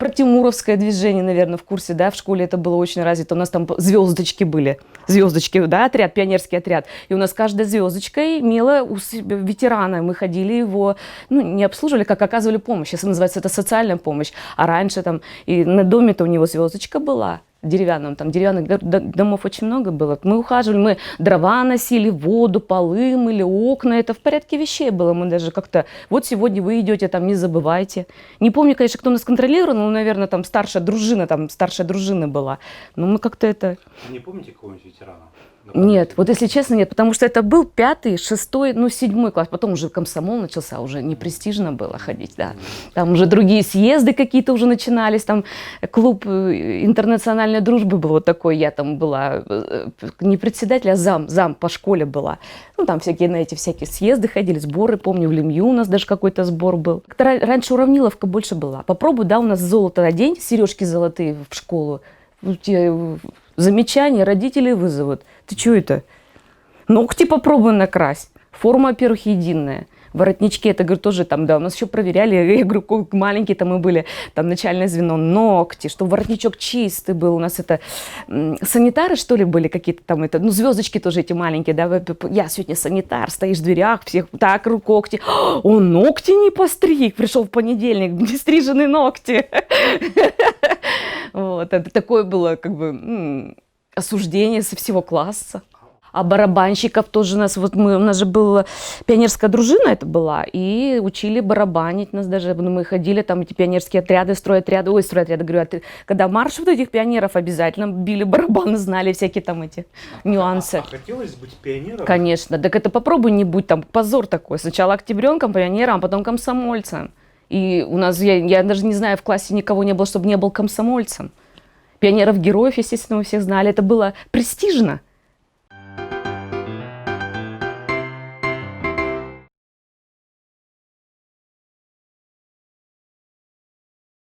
Про Тимуровское движение, наверное, в курсе, да, в школе это было очень развито. У нас там звездочки были, звездочки, да, отряд, пионерский отряд. И у нас каждая звездочка имела у себя ветерана. Мы ходили его, ну, не обслуживали, как оказывали помощь. Сейчас называется это социальная помощь. А раньше там и на доме-то у него звездочка была. Деревянном, там деревянных домов очень много было. Мы ухаживали, мы дрова носили, воду, полы мыли, окна. Это в порядке вещей было. Мы даже как-то, вот сегодня вы идете, там не забывайте. Не помню, конечно, кто нас контролировал, но, наверное, там старшая дружина была. Но мы как-то это... Не помните какого-нибудь ветерана? Нет, вот если честно, нет, потому что это был 5-й, 6-й, ну 7-й класс, потом уже комсомол начался, уже не престижно было ходить, да. Там уже другие съезды какие-то уже начинались, там клуб интернациональной дружбы был вот такой, я там была не председатель, а зам по школе была. Ну там на эти всякие съезды ходили, сборы, помню, в Лемью у нас даже какой-то сбор был. Раньше уравниловка больше была. Попробуй, да, у нас золото одень, сережки золотые в школу, замечания родители вызовут. Ты что это? Ногти попробуй накрась. Форма, во-первых, единая. Воротнички, это, говорю, тоже там, да, у нас еще проверяли, я говорю, маленькие там мы были, там начальное звено, ногти, чтобы воротничок чистый был. У нас это санитары, что ли, были какие-то там, это, ну, звездочки тоже эти маленькие, да, я сегодня санитар, стоишь в дверях, всех, так, когти, он ногти не постриг, пришел в понедельник, не стриженные ногти. Вот, это такое было, как бы, осуждение со всего класса. А барабанщиков тоже у нас же была пионерская дружина это была, и учили барабанить нас даже, мы ходили, там эти пионерские отряды, стройотряды, говорю, когда марш вот этих пионеров обязательно били барабаны, знали всякие там эти нюансы. А хотелось быть пионером? Конечно, так это попробуй не будь, там позор такой, сначала октябренком, пионером, а потом комсомольцем. И у нас, я даже не знаю, в классе никого не было, чтобы не был комсомольцем. Пионеров-героев, естественно, мы всех знали, это было престижно.